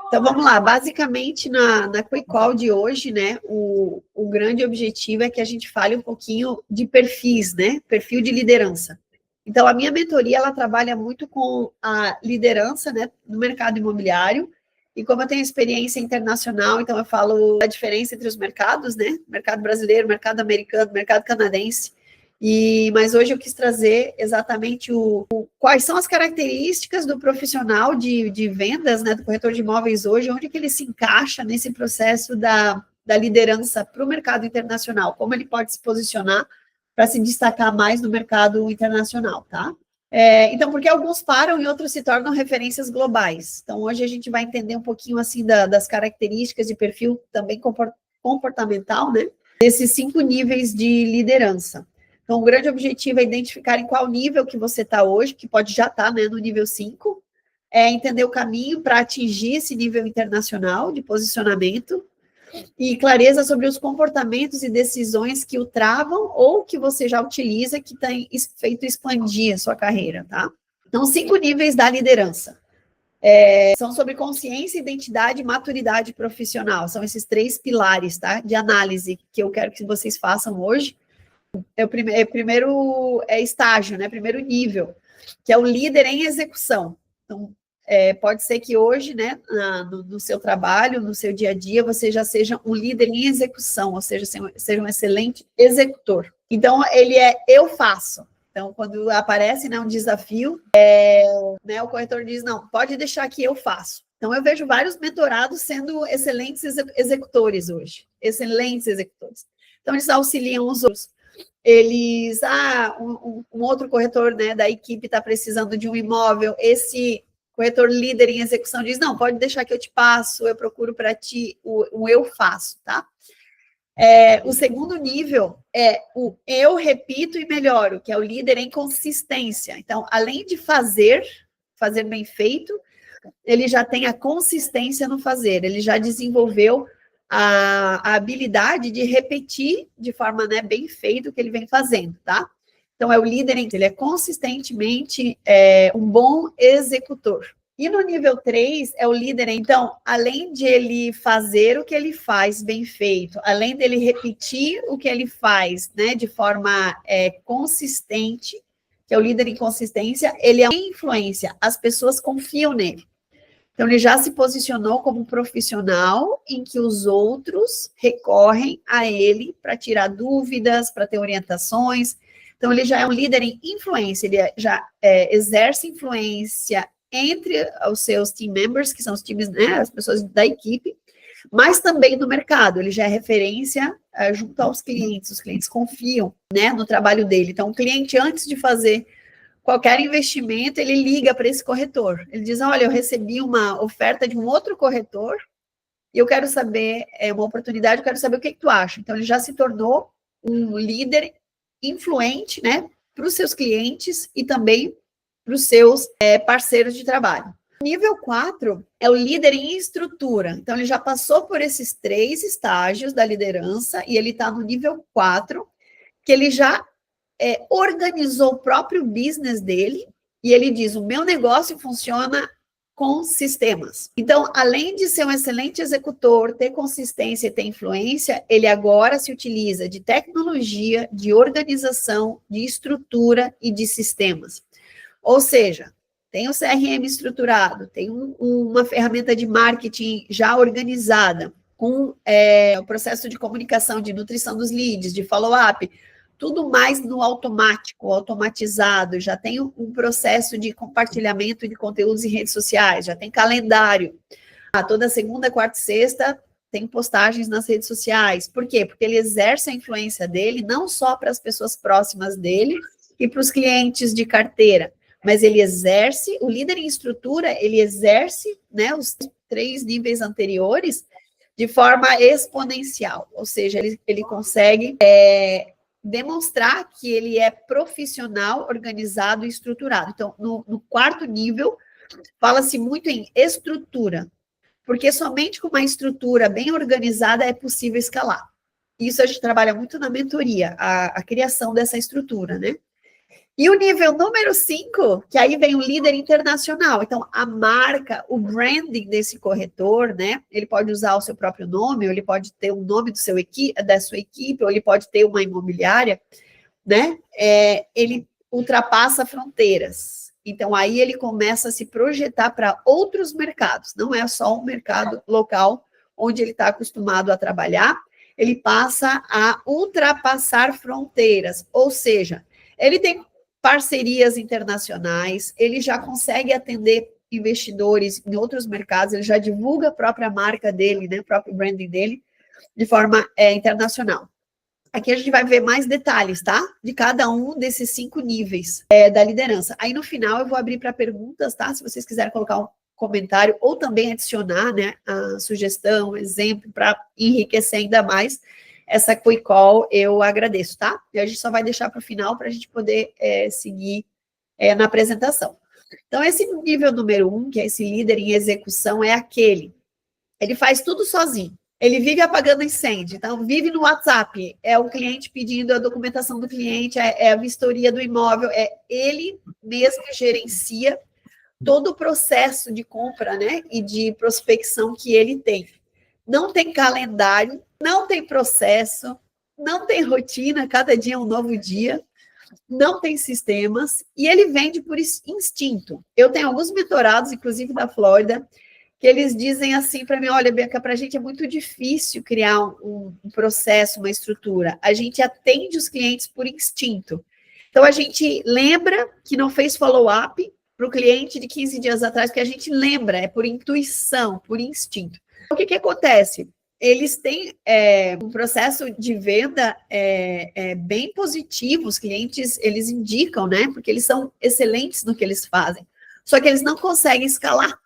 Então, vamos lá. Basicamente, na Quick Call de hoje, né, o grande objetivo é que a gente fale um pouquinho de perfis, né, perfil de liderança. Então, a minha mentoria, ela trabalha muito com a liderança, né, no mercado imobiliário, e como eu tenho experiência internacional, então eu falo a diferença entre os mercados, né, mercado brasileiro, mercado americano, mercado canadense, mas hoje eu quis trazer exatamente quais são as características do profissional de vendas, né, do corretor de imóveis hoje, onde que ele se encaixa nesse processo da liderança para o mercado internacional, como ele pode se posicionar para se destacar mais no mercado internacional, tá? Então, porque alguns param e outros se tornam referências globais. Então, hoje a gente vai entender um pouquinho, assim, das características de perfil também comportamental, né, desses 5 níveis de liderança. Então, o grande objetivo é identificar em qual nível que você está hoje, que pode já estar, né, no nível 5, entender o caminho para atingir esse nível internacional de posicionamento e clareza sobre os comportamentos e decisões que o travam ou que você já utiliza que tem feito expandir a sua carreira, tá? Então, 5 níveis da liderança. São sobre consciência, identidade e maturidade profissional. São esses 3 pilares, tá? De análise que eu quero que vocês façam hoje. Primeiro estágio, né? Primeiro nível, que é o líder em execução. Então, pode ser que hoje, né, no seu trabalho, no seu dia a dia, você já seja um líder em execução, ou seja um excelente executor. Então, ele eu faço. Então, quando aparece, né, um desafio, né, o corretor diz, não, pode deixar que eu faço. Então, eu vejo vários mentorados sendo excelentes executores hoje, excelentes executores. Então, eles auxiliam os outros. Um outro corretor, né, da equipe está precisando de um imóvel, esse corretor líder em execução diz, não, pode deixar que eu te passo, eu procuro para ti, o eu faço, tá? O segundo nível é o eu repito e melhoro, que é o líder em consistência. Então, além de fazer bem feito, ele já tem a consistência no fazer, ele já desenvolveu a habilidade de repetir de forma, né, bem feita o que ele vem fazendo, tá? Então, é o líder, ele é consistentemente um bom executor. E no nível 3, é o líder, então, além de ele fazer o que ele faz bem feito, além dele repetir o que ele faz, né, de forma consistente, que é o líder em consistência, ele é uma influência, as pessoas confiam nele. Então, ele já se posicionou como um profissional em que os outros recorrem a ele para tirar dúvidas, para ter orientações. Então, ele já é um líder em influência, ele já exerce influência entre os seus team members, que são os times, né, as pessoas da equipe, mas também no mercado. Ele já é referência junto aos clientes. Os clientes confiam, né, no trabalho dele. Então, o cliente, antes de fazer qualquer investimento, ele liga para esse corretor. Ele diz, olha, eu recebi uma oferta de um outro corretor e eu quero saber, uma oportunidade, eu quero saber o que tu acha. Então, ele já se tornou um líder influente, né, para os seus clientes e também para os seus parceiros de trabalho. O nível 4 é o líder em estrutura. Então, ele já passou por esses 3 estágios da liderança e ele está no nível 4, que ele já organizou o próprio business dele e ele diz, o meu negócio funciona com sistemas. Então, além de ser um excelente executor, ter consistência e ter influência, ele agora se utiliza de tecnologia, de organização, de estrutura e de sistemas. Ou seja, tem o CRM estruturado, tem uma ferramenta de marketing já organizada, com o processo de comunicação, de nutrição dos leads, de follow-up, tudo mais no automático, automatizado, já tem um processo de compartilhamento de conteúdos em redes sociais, já tem calendário. Toda segunda, quarta e sexta tem postagens nas redes sociais. Por quê? Porque ele exerce a influência dele não só para as pessoas próximas dele e para os clientes de carteira, mas ele exerce, o líder em estrutura, ele exerce, né, os 3 níveis anteriores de forma exponencial, ou seja, ele consegue demonstrar que ele é profissional, organizado e estruturado. Então, no 4º nível, fala-se muito em estrutura, porque somente com uma estrutura bem organizada é possível escalar. Isso a gente trabalha muito na mentoria, a criação dessa estrutura, né? E o nível número 5, que aí vem o líder internacional. Então, a marca, o branding desse corretor, né? Ele pode usar o seu próprio nome, ou ele pode ter o nome da sua equipe, ou ele pode ter uma imobiliária, né? Ele ultrapassa fronteiras. Então, aí ele começa a se projetar para outros mercados. Não é só um mercado local onde ele está acostumado a trabalhar. Ele passa a ultrapassar fronteiras. Ou seja, ele tem parcerias internacionais, ele já consegue atender investidores em outros mercados, ele já divulga a própria marca dele, né, o próprio branding dele, de forma internacional. Aqui a gente vai ver mais detalhes, tá? De cada um desses 5 níveis da liderança. Aí no final eu vou abrir para perguntas, tá? Se vocês quiserem colocar um comentário ou também adicionar, né, a sugestão, exemplo, para enriquecer ainda mais essa quick call, eu agradeço, tá? E a gente só vai deixar para o final para a gente poder seguir na apresentação. Então, esse nível número 1, que é esse líder em execução, é aquele. Ele faz tudo sozinho. Ele vive apagando incêndio. Então, vive no WhatsApp. É o cliente pedindo a documentação do cliente, é a vistoria do imóvel, é ele mesmo que gerencia todo o processo de compra, né, e de prospecção que ele tem. Não tem calendário, não tem processo, não tem rotina, cada dia é um novo dia, não tem sistemas, e ele vende por instinto. Eu tenho alguns mentorados, inclusive da Flórida, que eles dizem assim para mim, olha, Bianca, para a gente é muito difícil criar um processo, uma estrutura. A gente atende os clientes por instinto. Então, a gente lembra que não fez follow-up para o cliente de 15 dias atrás, porque a gente lembra, é por intuição, por instinto. O que acontece? Eles têm um processo de venda bem positivo, os clientes, eles indicam, né? Porque eles são excelentes no que eles fazem. Só que eles não conseguem escalar.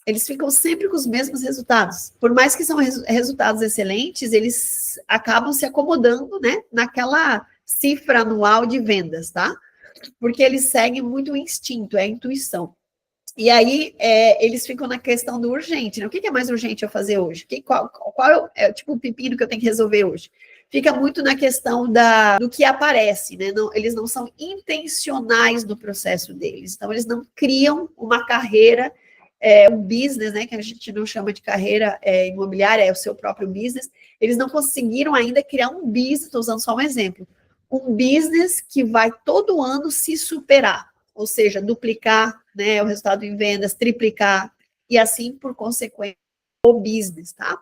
Eles ficam sempre com os mesmos resultados. Por mais que são resultados excelentes, eles acabam se acomodando, né? Naquela cifra anual de vendas, tá? Porque eles seguem muito o instinto, a intuição. E aí, eles ficam na questão do urgente, né? O que é mais urgente eu fazer hoje? Qual é tipo o pepino que eu tenho que resolver hoje? Fica muito na questão do que aparece, né? Eles não são intencionais no processo deles. Então, eles não criam uma carreira, um business, né? Que a gente não chama de carreira imobiliária, é o seu próprio business. Eles não conseguiram ainda criar um business, estou usando só um exemplo, um business que vai todo ano se superar, ou seja, duplicar, né, o resultado em vendas, triplicar, e assim, por consequência, o business, tá?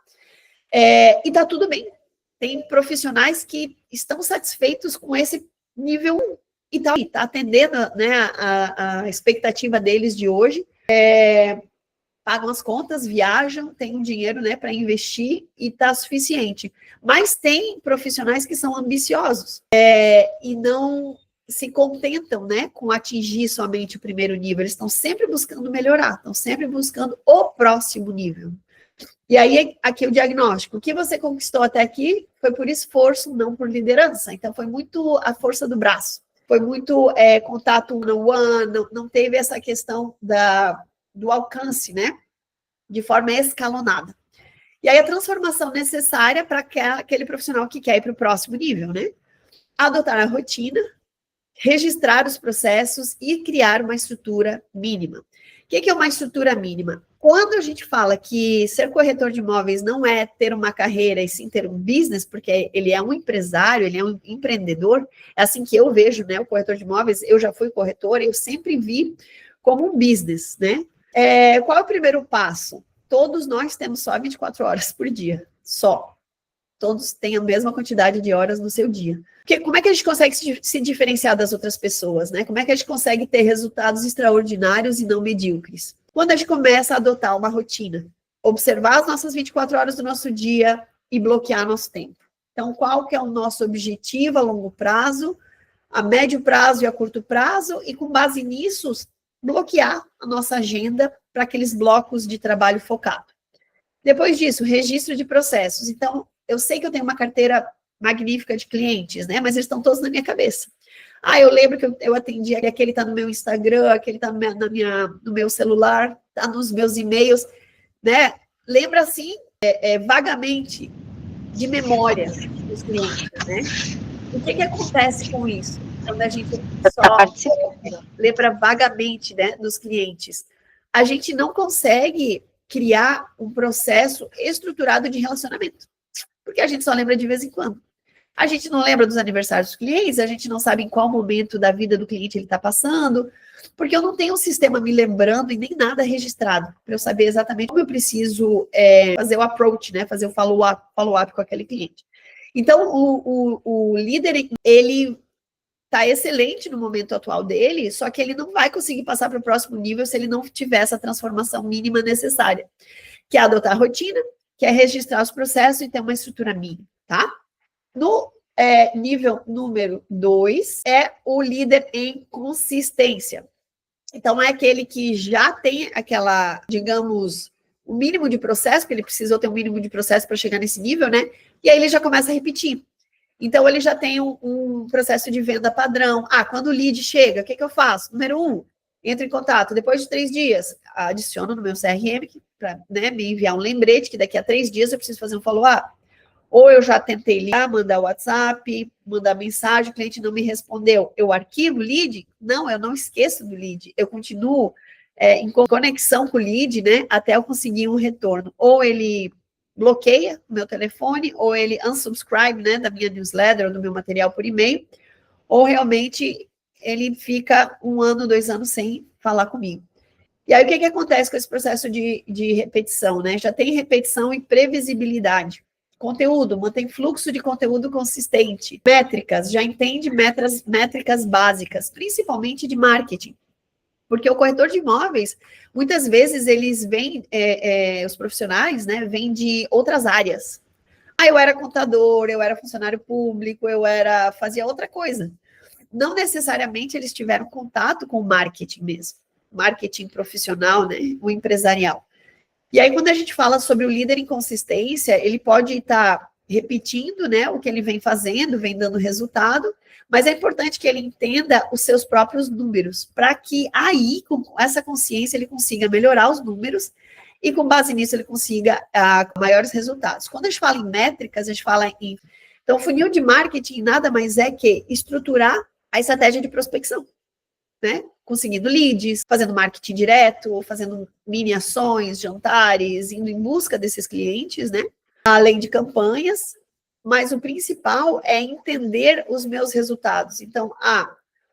E tá tudo bem. Tem profissionais que estão satisfeitos com esse nível 1, e tá atendendo, né, a expectativa deles de hoje, pagam as contas, viajam, têm um dinheiro, né, para investir e está suficiente. Mas tem profissionais que são ambiciosos e não se contentam, né, com atingir somente o primeiro nível. Eles estão sempre buscando melhorar, estão sempre buscando o próximo nível. E aí, aqui o diagnóstico. O que você conquistou até aqui foi por esforço, não por liderança. Então, foi muito a força do braço. Foi muito contato one-on-one, não teve essa questão do alcance, né? De forma escalonada. E aí a transformação necessária para aquele profissional que quer ir para o próximo nível, né? Adotar a rotina, registrar os processos e criar uma estrutura mínima. O que é uma estrutura mínima? Quando a gente fala que ser corretor de imóveis não é ter uma carreira e sim ter um business, porque ele é um empresário, ele é um empreendedor, é assim que eu vejo, né, o corretor de imóveis. Eu já fui corretora, eu sempre vi como um business, né? Qual é o primeiro passo? Todos nós temos só 24 horas por dia, só. Todos têm a mesma quantidade de horas no seu dia. Porque como é que a gente consegue se diferenciar das outras pessoas, né? Como é que a gente consegue ter resultados extraordinários e não medíocres? Quando a gente começa a adotar uma rotina, observar as nossas 24 horas do nosso dia e bloquear nosso tempo. Então, qual que é o nosso objetivo a longo prazo, a médio prazo e a curto prazo, e com base nisso, bloquear a nossa agenda para aqueles blocos de trabalho focado. Depois disso, registro de processos. Então, eu sei que eu tenho uma carteira magnífica de clientes, né? Mas eles estão todos na minha cabeça. Eu lembro que eu atendi, aquele está no meu Instagram, aquele está no meu celular, está nos meus e-mails, né? Lembra, assim, vagamente, de memória, dos clientes, né? O que acontece com isso? quando a gente só lembra vagamente, né, dos clientes, a gente não consegue criar um processo estruturado de relacionamento, porque a gente só lembra de vez em quando. A gente não lembra dos aniversários dos clientes, a gente não sabe em qual momento da vida do cliente ele está passando, porque eu não tenho um sistema me lembrando e nem nada registrado, para eu saber exatamente como eu preciso fazer o approach, né, fazer o follow-up com aquele cliente. Então, o líder, ele está excelente no momento atual dele, só que ele não vai conseguir passar para o próximo nível se ele não tiver essa transformação mínima necessária, que é adotar a rotina, que é registrar os processos e ter uma estrutura mínima, tá? No nível número 2, é o líder em consistência. Então, é aquele que já tem aquela, digamos, o mínimo de processo, porque ele precisou ter um mínimo de processo para chegar nesse nível, né? E aí ele já começa a repetir. Então, ele já tem um processo de venda padrão. Ah, quando o lead chega, o que eu faço? Número 1, entro em contato. Depois de 3 dias, adiciono no meu CRM para, né, me enviar um lembrete que daqui a 3 dias eu preciso fazer um follow-up. Ou eu já tentei ligar, mandar WhatsApp, mandar mensagem, o cliente não me respondeu. Eu arquivo o lead? Não, eu não esqueço do lead. Eu continuo em conexão com o lead, né, até eu conseguir um retorno. Ou ele bloqueia o meu telefone, ou ele unsubscribe, né, da minha newsletter ou do meu material por e-mail, ou realmente ele fica 1 ano, 2 anos sem falar comigo. E aí, o que acontece com esse processo de repetição, né? Já tem repetição e previsibilidade. Conteúdo, mantém fluxo de conteúdo consistente. Métricas, já entende métricas básicas, principalmente de marketing. Porque o corretor de imóveis, muitas vezes, eles vêm, os profissionais, né, vêm de outras áreas. Ah, eu era contador, eu era funcionário público, fazia outra coisa. Não necessariamente eles tiveram contato com o marketing mesmo. Marketing profissional, né, o empresarial. E aí, quando a gente fala sobre o líder em consistência, ele pode estar repetindo, né, o que ele vem fazendo, vem dando resultado, mas é importante que ele entenda os seus próprios números, para que aí, com essa consciência, ele consiga melhorar os números e, com base nisso, ele consiga maiores resultados. Quando a gente fala em métricas, a gente fala em... Então, funil de marketing nada mais é que estruturar a estratégia de prospecção, né? Conseguindo leads, fazendo marketing direto, fazendo mini ações, jantares, indo em busca desses clientes, né? Além de campanhas, mas o principal é entender os meus resultados. Então,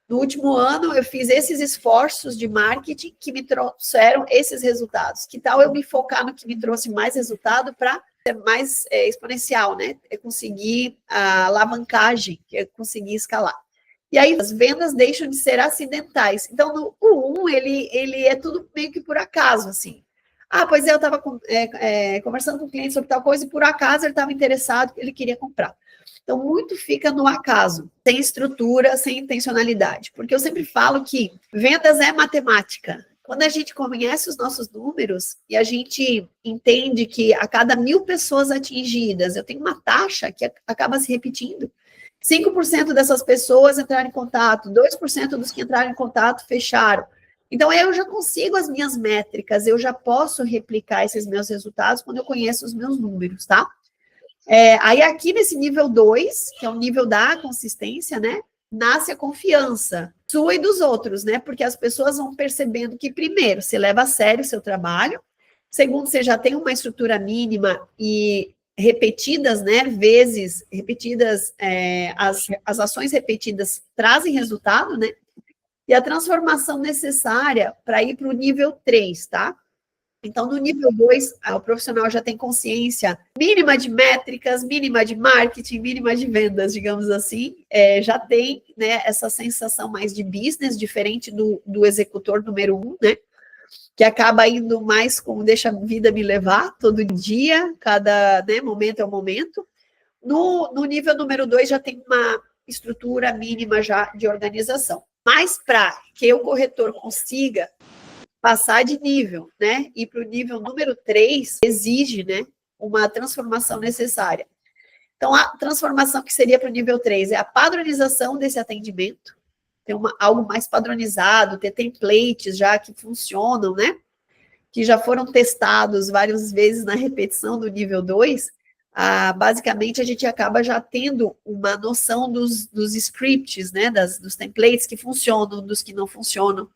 no último ano eu fiz esses esforços de marketing que me trouxeram esses resultados. Que tal eu me focar no que me trouxe mais resultado para ser mais exponencial, né? É conseguir a alavancagem, é conseguir escalar. E aí as vendas deixam de ser acidentais. Então, o 1, ele é tudo meio que por acaso, assim. Pois eu estava conversando com o cliente sobre tal coisa e por acaso ele estava interessado, ele queria comprar. Então, muito fica no acaso, sem estrutura, sem intencionalidade. Porque eu sempre falo que vendas é matemática. Quando a gente conhece os nossos números e a gente entende que a cada 1.000 pessoas atingidas, eu tenho uma taxa que acaba se repetindo. 5% dessas pessoas entraram em contato, 2% dos que entraram em contato fecharam. Então, eu já consigo as minhas métricas, eu já posso replicar esses meus resultados quando eu conheço os meus números, tá? Aí, aqui nesse nível 2, que é o nível da consistência, né? Nasce a confiança sua e dos outros, né? Porque as pessoas vão percebendo que, primeiro, você leva a sério o seu trabalho, segundo, você já tem uma estrutura mínima e repetidas, né, repetidas, as ações repetidas trazem resultado, né, e a transformação necessária para ir para o nível 3, tá? Então, no nível 2, o profissional já tem consciência mínima de métricas, mínima de marketing, mínima de vendas, digamos assim, já tem, né, essa sensação mais de business, diferente do executor número 1, né, que acaba indo mais com deixa a vida me levar todo dia, cada, né, momento é um momento. No nível número 2 já tem uma estrutura mínima já de organização. Mas para que o corretor consiga passar de nível, né, e para o nível número 3, exige, né, uma transformação necessária. Então, a transformação que seria para o nível 3 é a padronização desse atendimento, ter algo mais padronizado, ter templates já que funcionam, né? Que já foram testados várias vezes na repetição do nível 2, basicamente a gente acaba já tendo uma noção dos scripts, né, dos templates que funcionam, dos que não funcionam.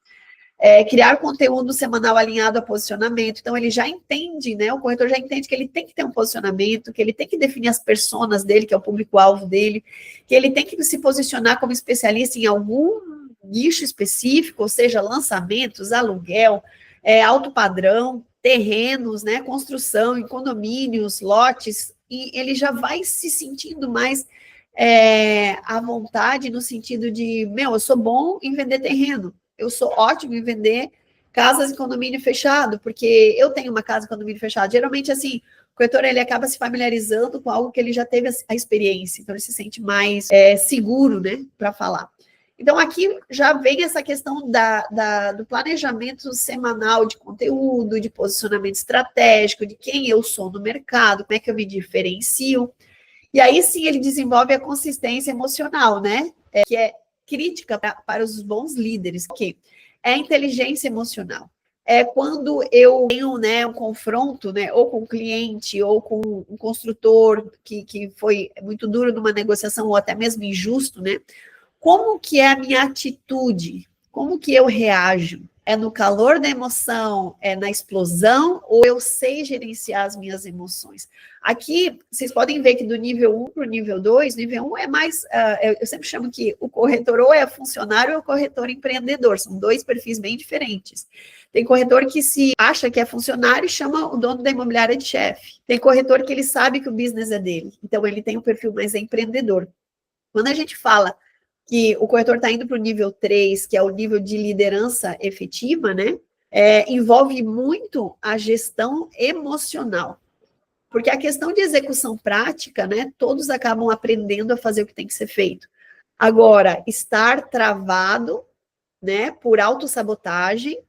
Criar conteúdo semanal alinhado a posicionamento. Então, ele já entende, né? O corretor já entende que ele tem que ter um posicionamento, que ele tem que definir as personas dele, que é o público-alvo dele, que ele tem que se posicionar como especialista em algum nicho específico, ou seja, lançamentos, aluguel, alto padrão, terrenos, né? Construção, em condomínios, lotes, e ele já vai se sentindo mais à vontade no sentido de, eu sou bom em vender terreno, eu sou ótimo em vender casas em condomínio fechado, porque eu tenho uma casa em condomínio fechado. Geralmente, assim, o corretor, ele acaba se familiarizando com algo que ele já teve a experiência, então ele se sente mais seguro, né, para falar. Então, aqui já vem essa questão do planejamento semanal de conteúdo, de posicionamento estratégico, de quem eu sou no mercado, como é que eu me diferencio. E aí, sim, ele desenvolve a consistência emocional, né, que é crítica para os bons líderes, que é a inteligência emocional. É quando eu tenho, né, um confronto, né, ou com um cliente, ou com um construtor que foi muito duro numa negociação, ou até mesmo injusto, né? Como que é a minha atitude? Como que eu reajo? É no calor da emoção? É na explosão? Ou eu sei gerenciar as minhas emoções? Aqui, vocês podem ver que do nível 1 para o nível 2, nível 1 é mais... eu sempre chamo que o corretor ou é funcionário ou é o corretor empreendedor. São dois perfis bem diferentes. Tem corretor que se acha que é funcionário e chama o dono da imobiliária de chefe. Tem corretor que ele sabe que o business é dele. Então, ele tem um perfil mais empreendedor. Quando a gente fala que o corretor está indo para o nível 3, que é o nível de liderança efetiva, né? Envolve muito a gestão emocional. Porque a questão de execução prática, né? Todos acabam aprendendo a fazer o que tem que ser feito. Agora, estar travado, né? Por autossabotagem,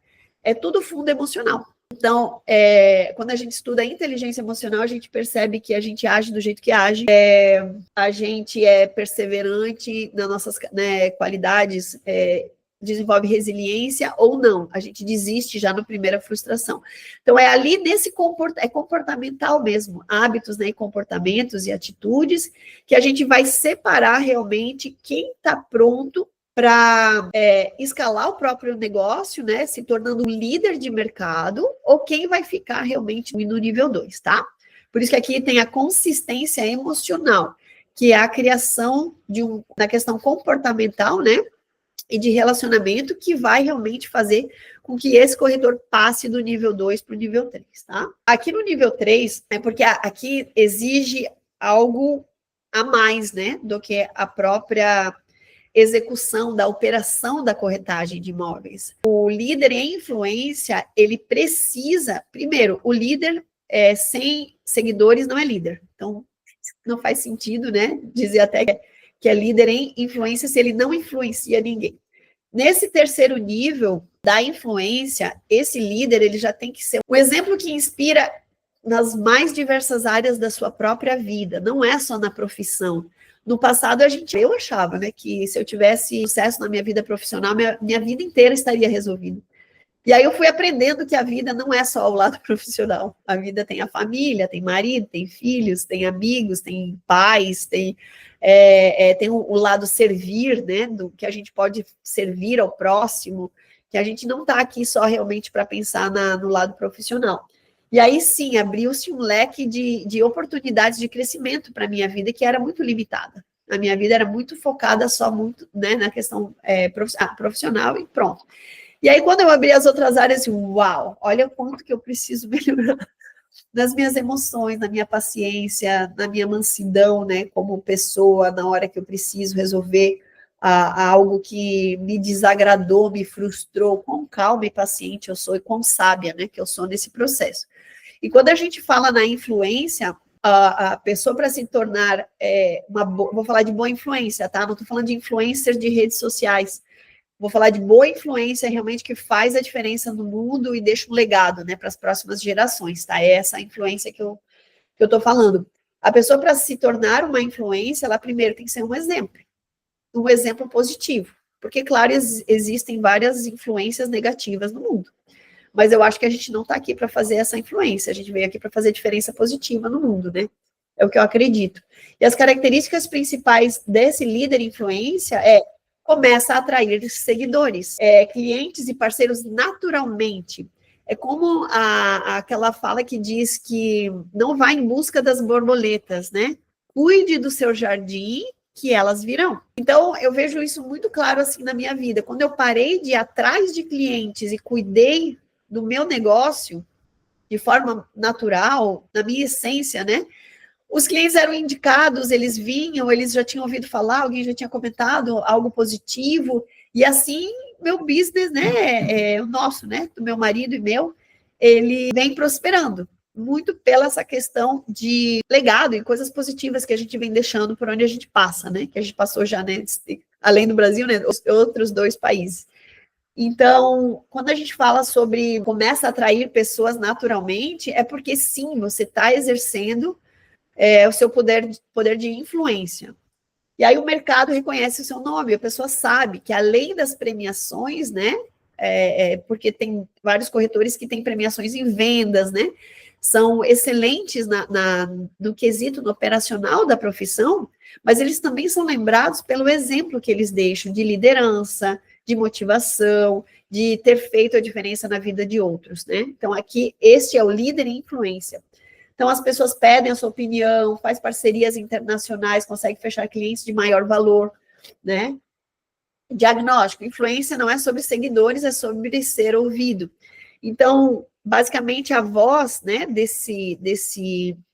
é tudo fundo emocional. Então, quando a gente estuda a inteligência emocional, a gente percebe que a gente age do jeito que age, a gente é perseverante nas nossas, né, qualidades, desenvolve resiliência ou não, a gente desiste já na primeira frustração. Então, é ali nesse comportamental mesmo, hábitos, né, e comportamentos e atitudes, que a gente vai separar realmente quem está pronto para escalar o próprio negócio, né, se tornando um líder de mercado, ou quem vai ficar realmente no nível 2, tá? Por isso que aqui tem a consistência emocional, que é a criação da questão comportamental, né, e de relacionamento, que vai realmente fazer com que esse corretor passe do nível 2 para o nível 3, tá? Aqui no nível 3, porque aqui exige algo a mais, né, do que a própria execução da operação da corretagem de imóveis. O líder em influência, ele precisa, primeiro, o líder sem seguidores não é líder. Então, não faz sentido, né, dizer até que é líder em influência se ele não influencia ninguém. Nesse terceiro nível da influência, esse líder, ele já tem que ser um exemplo que inspira nas mais diversas áreas da sua própria vida, não é só na profissão. No passado, eu achava, né, que se eu tivesse sucesso na minha vida profissional, minha vida inteira estaria resolvida. E aí eu fui aprendendo que a vida não é só o lado profissional. A vida tem a família, tem marido, tem filhos, tem amigos, tem pais, tem o lado servir, né, do que a gente pode servir ao próximo, que a gente não está aqui só realmente para pensar no lado profissional. E aí, sim, abriu-se um leque de oportunidades de crescimento para a minha vida, que era muito limitada. A minha vida era muito focada só muito, né, na questão profissional e pronto. E aí, quando eu abri as outras áreas, uau, olha quanto que eu preciso melhorar nas minhas emoções, na minha paciência, na minha mansidão, né, como pessoa, na hora que eu preciso resolver algo que me desagradou, me frustrou, quão calma e paciente eu sou e quão sábia, né, que eu sou nesse processo. E quando a gente fala na influência, a pessoa para se tornar vou falar de boa influência, tá? Não estou falando de influencer de redes sociais. Vou falar de boa influência realmente que faz a diferença no mundo e deixa um legado, né, para as próximas gerações, tá? É essa influência que eu estou falando. A pessoa, para se tornar uma influência, ela primeiro tem que ser um exemplo positivo. Porque, claro, existem várias influências negativas no mundo. Mas eu acho que a gente não está aqui para fazer essa influência, a gente veio aqui para fazer diferença positiva no mundo, né? É o que eu acredito. E as características principais desse líder influência começa a atrair seguidores, clientes e parceiros naturalmente. É como aquela fala que diz que não vá em busca das borboletas, né? Cuide do seu jardim, que elas virão. Então, eu vejo isso muito claro assim na minha vida. Quando eu parei de ir atrás de clientes e cuidei do meu negócio de forma natural, na minha essência, né? Os clientes eram indicados, eles vinham, eles já tinham ouvido falar, alguém já tinha comentado algo positivo, e assim meu business, né, o nosso, né, do meu marido e meu, ele vem prosperando, muito pela essa questão de legado e coisas positivas que a gente vem deixando por onde a gente passa, né, que a gente passou já, né, além do Brasil, né, os outros 2 países. Então, quando a gente fala sobre começa a atrair pessoas naturalmente, é porque sim, você está exercendo o seu poder de influência. E aí o mercado reconhece o seu nome, a pessoa sabe que além das premiações, né, porque tem vários corretores que têm premiações em vendas, né, são excelentes no quesito no operacional da profissão, mas eles também são lembrados pelo exemplo que eles deixam de liderança, de motivação, de ter feito a diferença na vida de outros, né? Então, aqui, este é o líder em influência. Então, as pessoas pedem a sua opinião, faz parcerias internacionais, consegue fechar clientes de maior valor, né? Diagnóstico, influência não é sobre seguidores, é sobre ser ouvido. Então, basicamente, a voz, né, desse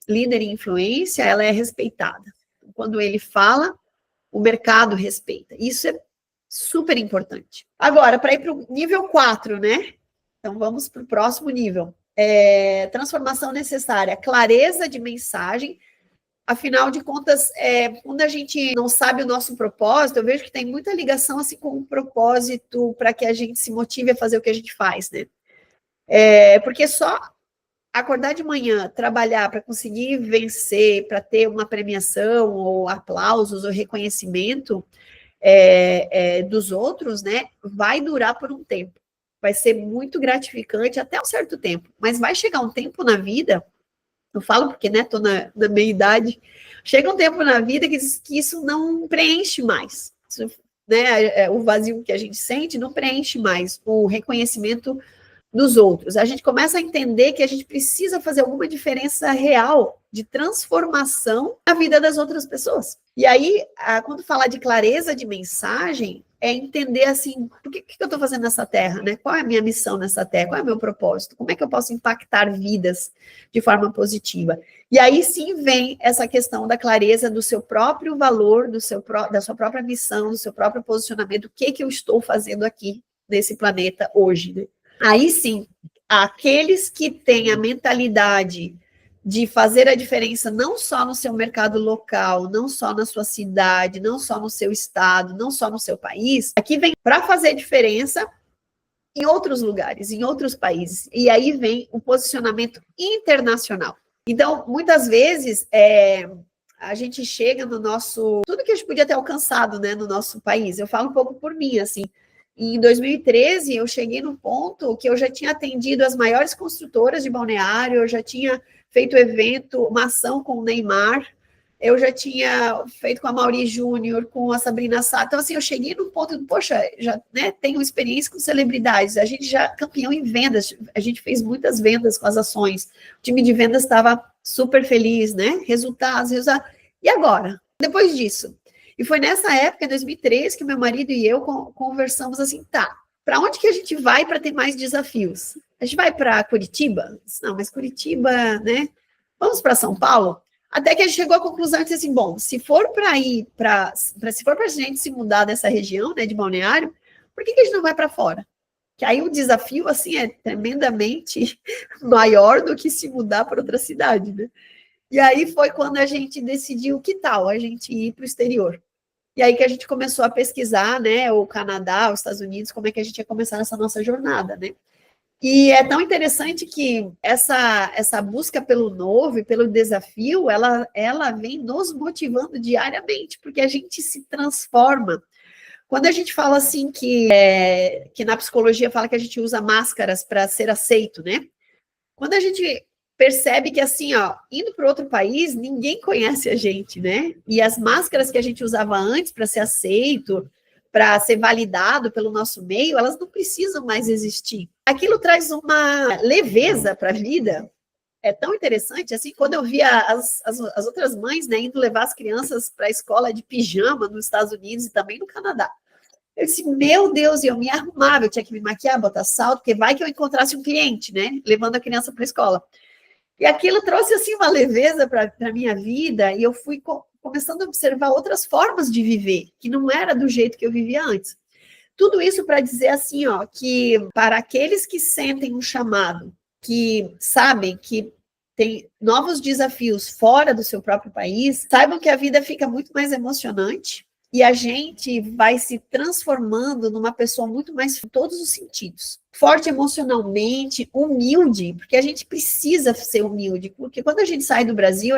líder em influência, ela é respeitada. Quando ele fala, o mercado respeita. Isso é super importante. Agora, para ir para o nível 4, né? Então, vamos para o próximo nível. Transformação necessária, clareza de mensagem. Afinal de contas, quando a gente não sabe o nosso propósito, eu vejo que tem muita ligação assim com o propósito para que a gente se motive a fazer o que a gente faz, né? Porque só acordar de manhã, trabalhar para conseguir vencer, para ter uma premiação, ou aplausos, ou reconhecimento dos outros, né? Vai durar por um tempo. Vai ser muito gratificante até um certo tempo, mas vai chegar um tempo na vida, eu falo porque, né, tô na meia idade, chega um tempo na vida que isso não preenche mais, isso, né, o vazio que a gente sente não preenche mais o reconhecimento dos outros. A gente começa a entender que a gente precisa fazer alguma diferença real de transformação na vida das outras pessoas. E aí, quando falar de clareza de mensagem, é entender assim, por que eu estou fazendo nessa terra, né? Qual é a minha missão nessa terra? Qual é o meu propósito? Como é que eu posso impactar vidas de forma positiva? E aí sim vem essa questão da clareza do seu próprio valor, da sua própria missão, do seu próprio posicionamento, o que eu estou fazendo aqui nesse planeta hoje, né? Aí sim, aqueles que têm a mentalidade de fazer a diferença não só no seu mercado local, não só na sua cidade, não só no seu estado, não só no seu país, aqui vem para fazer diferença em outros lugares, em outros países. E aí vem o posicionamento internacional. Então, muitas vezes, a gente chega no nosso... Tudo que a gente podia ter alcançado, né, no nosso país. Eu falo um pouco por mim, assim. Em 2013, eu cheguei no ponto que eu já tinha atendido as maiores construtoras de balneário, eu já tinha feito evento, uma ação com o Neymar, eu já tinha feito com a Mauri Júnior, com a Sabrina Sato. Então, assim, eu cheguei no ponto, poxa, já, né, tenho experiência com celebridades, a gente já campeão em vendas, a gente fez muitas vendas com as ações, o time de vendas estava super feliz, né, resultados. E agora? Depois disso? E foi nessa época, em 2003, que meu marido e eu conversamos assim, tá, para onde que a gente vai para ter mais desafios? A gente vai para Curitiba? Não, mas Curitiba, né? Vamos para São Paulo? Até que a gente chegou à conclusão de assim, bom, se for para ir se for para a gente se mudar dessa região, né, de Balneário, por que a gente não vai para fora? Que aí o desafio, assim, é tremendamente maior do que se mudar para outra cidade, né? E aí foi quando a gente decidiu que tal a gente ir para o exterior. E aí que a gente começou a pesquisar, né, o Canadá, os Estados Unidos, como é que a gente ia começar essa nossa jornada, né? E é tão interessante que essa busca pelo novo e pelo desafio, ela vem nos motivando diariamente, porque a gente se transforma. Quando a gente fala assim que na psicologia fala que a gente usa máscaras para ser aceito, né? Quando a gente percebe que, assim, ó, indo para outro país, ninguém conhece a gente, né? E as máscaras que a gente usava antes para ser aceito, para ser validado pelo nosso meio, elas não precisam mais existir. Aquilo traz uma leveza para a vida. É tão interessante, assim, quando eu via as outras mães, né, indo levar as crianças para a escola de pijama nos Estados Unidos e também no Canadá. Eu disse, meu Deus, e eu me arrumava, eu tinha que me maquiar, botar salto, porque vai que eu encontrasse um cliente, né, levando a criança para a escola. E aquilo trouxe, assim, uma leveza para a minha vida, e eu fui começando a observar outras formas de viver, que não era do jeito que eu vivia antes. Tudo isso para dizer, assim, ó, que para aqueles que sentem um chamado, que sabem que tem novos desafios fora do seu próprio país, saibam que a vida fica muito mais emocionante, e a gente vai se transformando numa pessoa muito mais em todos os sentidos. Forte emocionalmente, humilde, porque a gente precisa ser humilde, porque quando a gente sai do Brasil,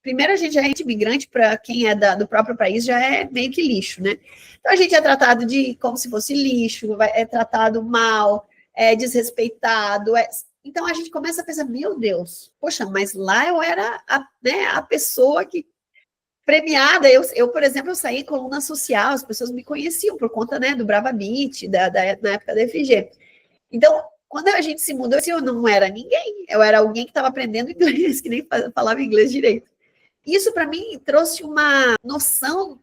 primeiro a gente já é imigrante, para quem é do próprio país já é meio que lixo, né? Então a gente é tratado como se fosse lixo, é tratado mal, é desrespeitado, então a gente começa a pensar, meu Deus, poxa, mas lá eu era a pessoa que premiada. Eu, por exemplo, eu saí em coluna social, as pessoas me conheciam por conta, né, do Brava Beat, na época da FG. Então, quando a gente se mudou, eu não era ninguém, eu era alguém que estava aprendendo inglês, que nem falava inglês direito. Isso, para mim, trouxe uma noção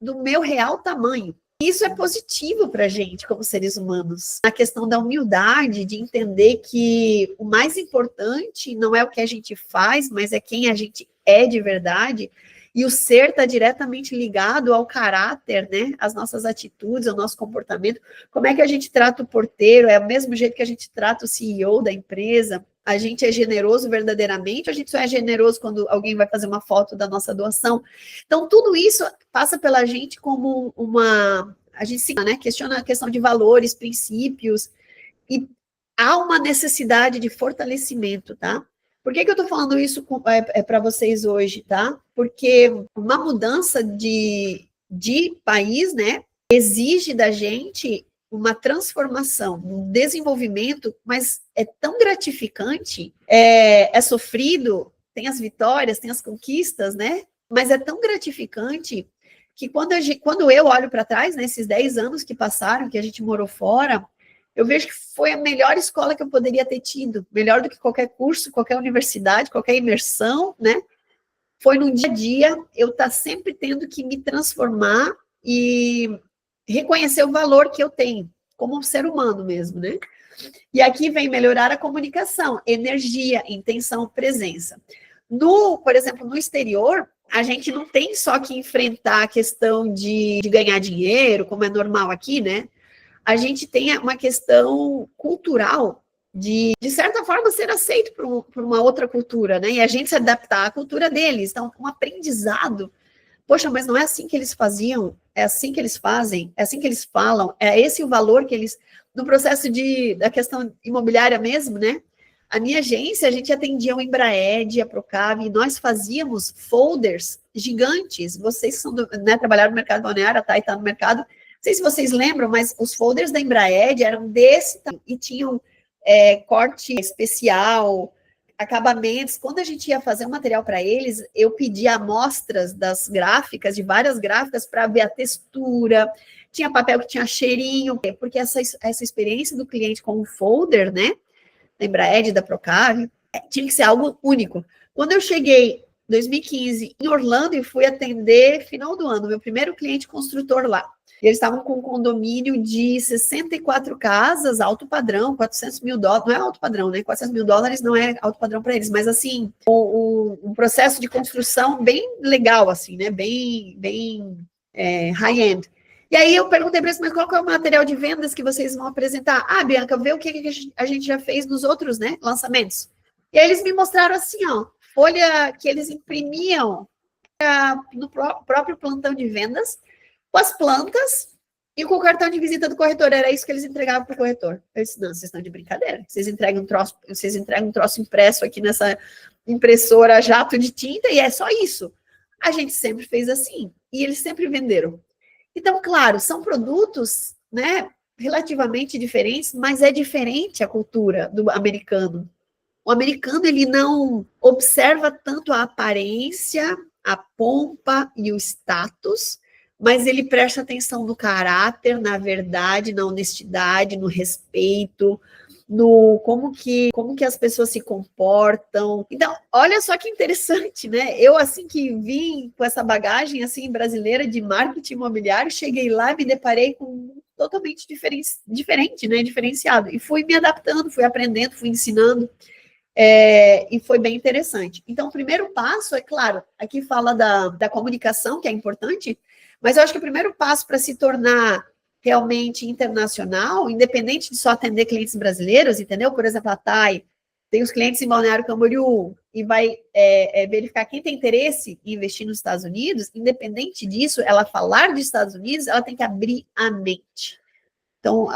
do meu real tamanho. Isso é positivo para a gente, como seres humanos. A questão da humildade, de entender que o mais importante não é o que a gente faz, mas é quem a gente é de verdade. E o ser está diretamente ligado ao caráter, né? Às nossas atitudes, ao nosso comportamento. Como é que a gente trata o porteiro? É o mesmo jeito que a gente trata o CEO da empresa. A gente é generoso verdadeiramente, ou a gente só é generoso quando alguém vai fazer uma foto da nossa doação? Então, tudo isso passa pela gente como a gente se, né, questiona a questão de valores, princípios, e há uma necessidade de fortalecimento, tá? Por que eu estou falando isso para vocês hoje, tá? Porque uma mudança de país, né, exige da gente uma transformação, um desenvolvimento, mas é tão gratificante, é sofrido, tem as vitórias, tem as conquistas, né? Mas é tão gratificante que quando eu olho para trás, nesses 10 anos que passaram, que a gente morou fora, eu vejo que foi a melhor escola que eu poderia ter tido, melhor do que qualquer curso, qualquer universidade, qualquer imersão, né? Foi no dia a dia, eu estar sempre tendo que me transformar e reconhecer o valor que eu tenho, como um ser humano mesmo, né? E aqui vem melhorar a comunicação, energia, intenção, presença. Por exemplo, no exterior, a gente não tem só que enfrentar a questão de ganhar dinheiro, como é normal aqui, né? A gente tem uma questão cultural de certa forma, ser aceito por uma outra cultura, né? E a gente se adaptar à cultura deles. Então, um aprendizado. Poxa, mas não é assim que eles faziam, é assim que eles fazem, é assim que eles falam, é esse o valor que eles... No processo da questão imobiliária mesmo, né? A minha agência, a gente atendia o Embraed, a Procave, e nós fazíamos folders gigantes. Vocês são né, trabalharam no mercado balneário, a Thay está no mercado. Não sei se vocês lembram, mas os folders da Embraed eram desse tamanho e tinham corte especial, acabamentos. Quando a gente ia fazer um material para eles, eu pedia amostras das gráficas, de várias gráficas, para ver a textura. Tinha papel que tinha cheirinho, porque essa experiência do cliente com o folder, né? Da Embraed, da Procave, tinha que ser algo único. Quando eu cheguei em 2015 em Orlando e fui atender final do ano, meu primeiro cliente construtor lá. Eles estavam com um condomínio de 64 casas, alto padrão, 400 mil dólares, não é alto padrão, né? 400 mil dólares não é alto padrão para eles, mas assim, um processo de construção bem legal, assim, né? Bem high-end. E aí eu perguntei para eles, mas qual que é o material de vendas que vocês vão apresentar? Ah, Bianca, vê o que a gente já fez nos outros, né, lançamentos. E aí eles me mostraram assim, ó, folha que eles imprimiam no próprio plantão de vendas, com as plantas e com o cartão de visita do corretor. Era isso que eles entregavam para o corretor. Eu disse, não, vocês estão de brincadeira. Vocês entregam um troço impresso aqui nessa impressora jato de tinta e é só isso. A gente sempre fez assim. E eles sempre venderam. Então, claro, são produtos, né, relativamente diferentes, mas é diferente a cultura do americano. O americano, ele não observa tanto a aparência, a pompa e o status, mas ele presta atenção no caráter, na verdade, na honestidade, no respeito, no como que as pessoas se comportam. Então, olha só que interessante, né? Eu, assim que vim com essa bagagem assim brasileira de marketing imobiliário, cheguei lá e me deparei com totalmente diferente, né? Diferenciado. E fui me adaptando, fui aprendendo, fui ensinando. E foi bem interessante. Então, o primeiro passo, é claro, aqui fala da comunicação, que é importante, mas eu acho que o primeiro passo para se tornar realmente internacional, independente de só atender clientes brasileiros, entendeu? Por exemplo, a Thay tem os clientes em Balneário Camboriú e vai verificar quem tem interesse em investir nos Estados Unidos, independente disso, ela falar dos Estados Unidos, ela tem que abrir a mente. Então,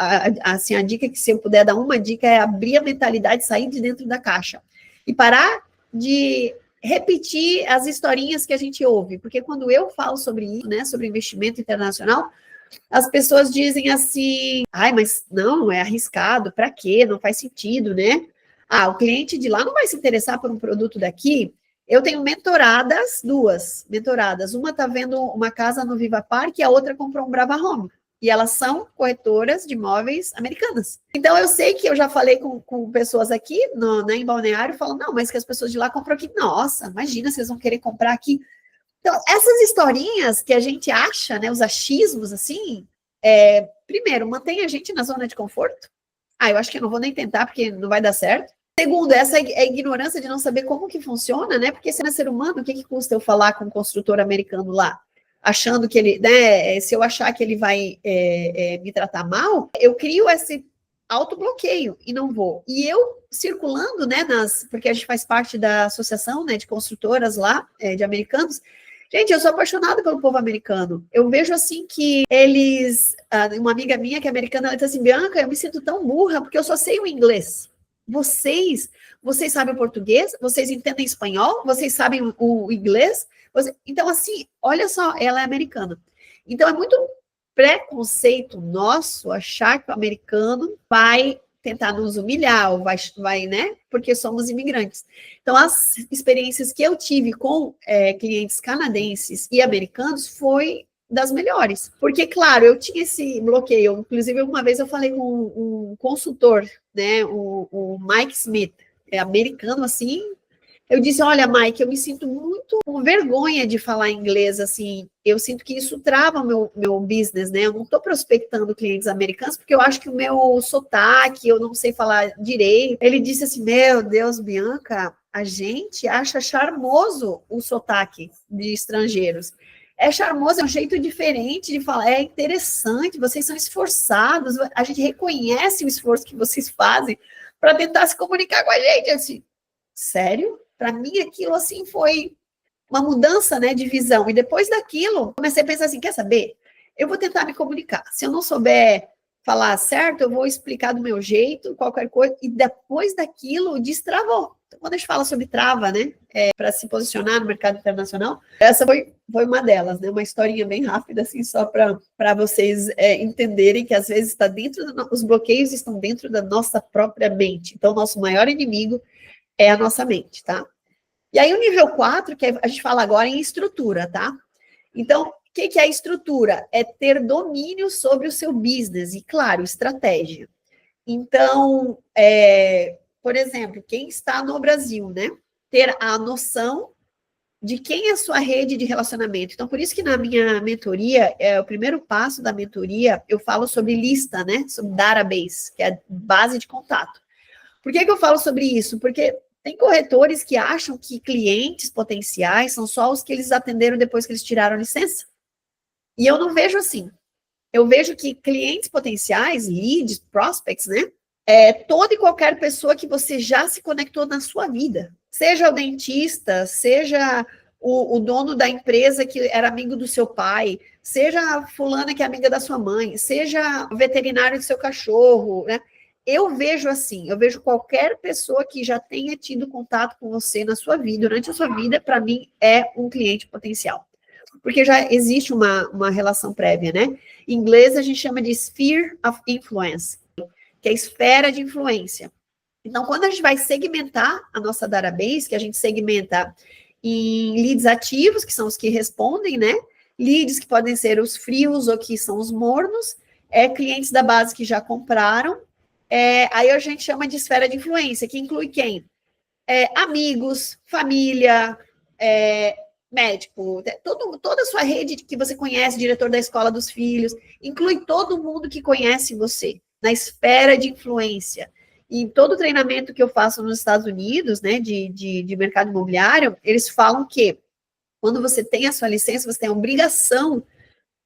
assim, a dica que se eu puder dar uma dica é abrir a mentalidade, sair de dentro da caixa e parar de repetir as historinhas que a gente ouve, porque quando eu falo sobre isso, né, sobre investimento internacional, as pessoas dizem assim, ai, mas não, é arriscado, para quê? Não faz sentido, né? Ah, o cliente de lá não vai se interessar por um produto daqui. Eu tenho mentoradas, duas mentoradas, uma está vendo uma casa no Viva Park e a outra comprou um Brava Home. E elas são corretoras de imóveis americanas. Então, eu sei que eu já falei com pessoas aqui em Balneário, falando, não, mas que as pessoas de lá compram aqui. Nossa, imagina, vocês vão querer comprar aqui. Então, essas historinhas que a gente acha, né, os achismos, assim, primeiro, mantém a gente na zona de conforto. Ah, eu acho que eu não vou nem tentar, porque não vai dar certo. Segundo, essa é a ignorância de não saber como que funciona, né? Porque se é ser humano, o que custa eu falar com um construtor americano lá? Achando que ele, né, se eu achar que ele vai me tratar mal, eu crio esse autobloqueio e não vou. E eu circulando, né, porque a gente faz parte da associação, né, de construtoras lá, de americanos. Gente, eu sou apaixonada pelo povo americano. Eu vejo assim que uma amiga minha que é americana, ela diz assim, Bianca, eu me sinto tão burra porque eu só sei o inglês. Vocês sabem o português? Vocês entendem espanhol? Vocês sabem o inglês? Então, assim, olha só, ela é americana. Então, é muito preconceito nosso achar que o americano vai tentar nos humilhar, ou vai, né? Porque somos imigrantes. Então, as experiências que eu tive com clientes canadenses e americanos foi das melhores. Porque, claro, eu tinha esse bloqueio. Inclusive, uma vez eu falei com um consultor, né? O Mike Smith, americano, assim. Eu disse, olha, Mike, eu me sinto muito com vergonha de falar inglês, assim, eu sinto que isso trava o meu business, né, eu não estou prospectando clientes americanos, porque eu acho que o meu sotaque, eu não sei falar direito. Ele disse assim, meu Deus, Bianca, a gente acha charmoso o sotaque de estrangeiros. É charmoso, é um jeito diferente de falar, é interessante, vocês são esforçados, a gente reconhece o esforço que vocês fazem para tentar se comunicar com a gente, assim, sério? Para mim, aquilo, assim, foi uma mudança, né, de visão. E depois daquilo, comecei a pensar assim, quer saber? Eu vou tentar me comunicar. Se eu não souber falar certo, eu vou explicar do meu jeito, qualquer coisa. E depois daquilo, destravou. Então, quando a gente fala sobre trava, né, para se posicionar no mercado internacional, essa foi uma delas, né, uma historinha bem rápida, assim, só para vocês entenderem que, às vezes, os bloqueios estão dentro da nossa própria mente. Então, nosso maior inimigo é a nossa mente, tá? E aí o nível 4, que a gente fala agora em estrutura, tá? Então, o que é a estrutura? É ter domínio sobre o seu business e, claro, estratégia. Então, por exemplo, quem está no Brasil, né? Ter a noção de quem é a sua rede de relacionamento. Então, por isso que na minha mentoria, o primeiro passo da mentoria, eu falo sobre lista, né? Sobre database, que é a base de contato. Por que eu falo sobre isso? Porque tem corretores que acham que clientes potenciais são só os que eles atenderam depois que eles tiraram a licença. E eu não vejo assim. Eu vejo que clientes potenciais, leads, prospects, né? Toda e qualquer pessoa que você já se conectou na sua vida. Seja o dentista, seja o dono da empresa que era amigo do seu pai, seja a fulana que é amiga da sua mãe, seja o veterinário do seu cachorro, né? Eu vejo assim, eu vejo qualquer pessoa que já tenha tido contato com você na sua vida, durante a sua vida, para mim, é um cliente potencial. Porque já existe uma relação prévia, né? Em inglês, a gente chama de sphere of influence, que é esfera de influência. Então, quando a gente vai segmentar a nossa database, que a gente segmenta em leads ativos, que são os que respondem, né? Leads que podem ser os frios ou que são os mornos, clientes da base que já compraram. Aí a gente chama de esfera de influência, que inclui quem? Amigos, família, médico, toda a sua rede que você conhece, diretor da escola dos filhos, inclui todo mundo que conhece você, na esfera de influência. E todo o treinamento que eu faço nos Estados Unidos, né, de mercado imobiliário, eles falam que quando você tem a sua licença, você tem a obrigação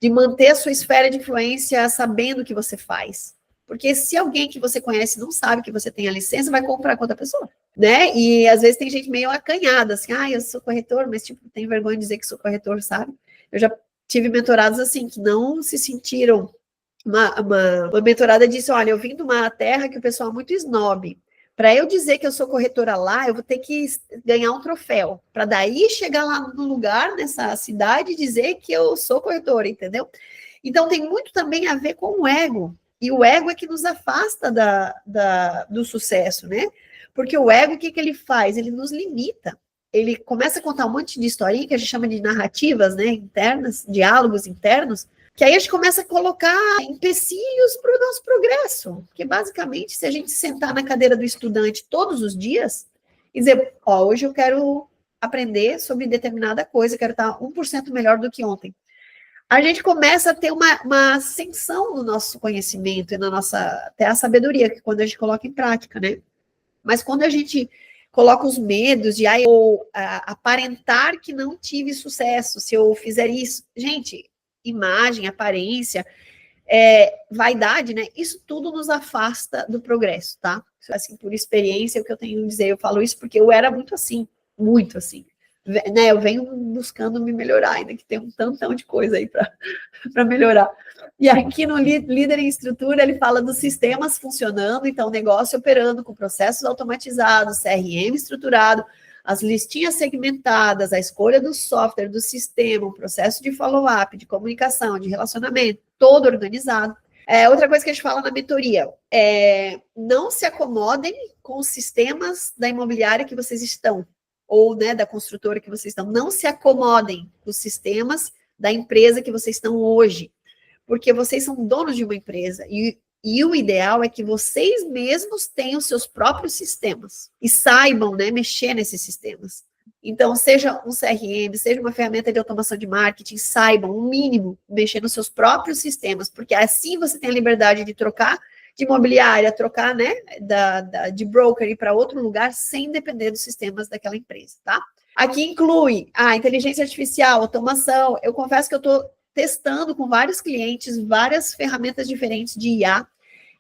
de manter a sua esfera de influência sabendo o que você faz. Porque se alguém que você conhece não sabe que você tem a licença, vai comprar com outra pessoa, né? E às vezes tem gente meio acanhada, assim, eu sou corretor, mas tipo, tem vergonha de dizer que sou corretor, sabe? Eu já tive mentorados assim, que não se sentiram. Uma mentorada disse, olha, eu vim de uma terra que o pessoal é muito snob. Para eu dizer que eu sou corretora lá, eu vou ter que ganhar um troféu. Para daí chegar lá no lugar, nessa cidade, e dizer que eu sou corretora, entendeu? Então, tem muito também a ver com o ego. E o ego é que nos afasta do sucesso, né? Porque o ego, o que ele faz? Ele nos limita. Ele começa a contar um monte de historinha, que a gente chama de narrativas, né, internas, diálogos internos, que aí a gente começa a colocar empecilhos para o nosso progresso. Porque, basicamente, se a gente sentar na cadeira do estudante todos os dias e dizer, hoje eu quero aprender sobre determinada coisa, quero estar 1% melhor do que ontem, a gente começa a ter uma ascensão no nosso conhecimento e na nossa, até a sabedoria, que quando a gente coloca em prática, né? Mas quando a gente coloca os medos de aparentar que não tive sucesso se eu fizer isso, gente, imagem, aparência, vaidade, né? Isso tudo nos afasta do progresso, tá? Assim, por experiência, o que eu tenho a dizer, eu falo isso porque eu era muito assim, né? Eu venho buscando me melhorar, ainda que tem um tantão de coisa aí para melhorar. E aqui no Líder em Estrutura, ele fala dos sistemas funcionando, então o negócio operando com processos automatizados, CRM estruturado, as listinhas segmentadas, a escolha do software, do sistema, o processo de follow-up, de comunicação, de relacionamento, todo organizado. Outra coisa que a gente fala na mentoria, não se acomodem com os sistemas da imobiliária que vocês estão, ou, né, da construtora que vocês estão. Não se acomodem com os sistemas da empresa que vocês estão hoje, porque vocês são donos de uma empresa, e o ideal é que vocês mesmos tenham seus próprios sistemas e saibam, né, mexer nesses sistemas. Então, seja um CRM, seja uma ferramenta de automação de marketing, saibam, o mínimo, mexer nos seus próprios sistemas, porque assim você tem a liberdade de trocar de imobiliária, trocar, né, de broker e para outro lugar, sem depender dos sistemas daquela empresa, tá? Aqui inclui a inteligência artificial, automação. Eu confesso que eu estou testando com vários clientes, várias ferramentas diferentes de IA,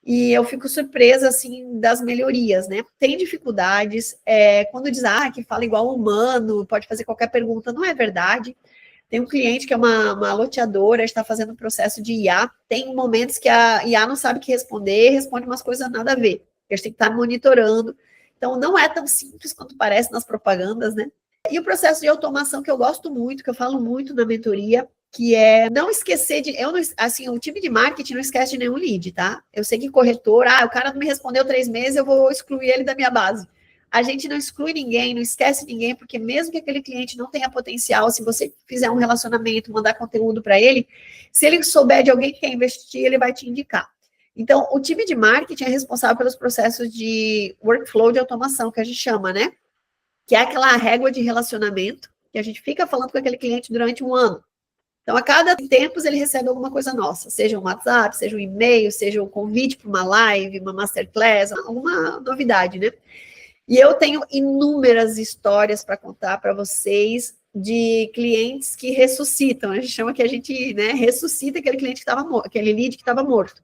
e eu fico surpresa, assim, das melhorias, né? Tem dificuldades, quando diz, que fala igual humano, pode fazer qualquer pergunta, não é verdade. Tem um cliente que é uma loteadora, está fazendo um processo de IA, tem momentos que a IA não sabe o que responder, responde umas coisas nada a ver, a gente tem que estar monitorando, então não é tão simples quanto parece nas propagandas, né? E o processo de automação que eu gosto muito, que eu falo muito na mentoria, que é não esquecer de... o time de marketing não esquece de nenhum lead, tá? Eu sei que corretor, o cara não me respondeu 3 meses, eu vou excluir ele da minha base. A gente não exclui ninguém, não esquece ninguém, porque mesmo que aquele cliente não tenha potencial, se você fizer um relacionamento, mandar conteúdo para ele, se ele souber de alguém que quer investir, ele vai te indicar. Então, o time de marketing é responsável pelos processos de workflow de automação, que a gente chama, né? Que é aquela régua de relacionamento, que a gente fica falando com aquele cliente durante um ano. Então, a cada tempos, ele recebe alguma coisa nossa, seja um WhatsApp, seja um e-mail, seja um convite para uma live, uma masterclass, alguma novidade, né? E eu tenho inúmeras histórias para contar para vocês de clientes que ressuscitam. A gente chama que a gente, né, ressuscita aquele cliente que estava morto, aquele lead que estava morto.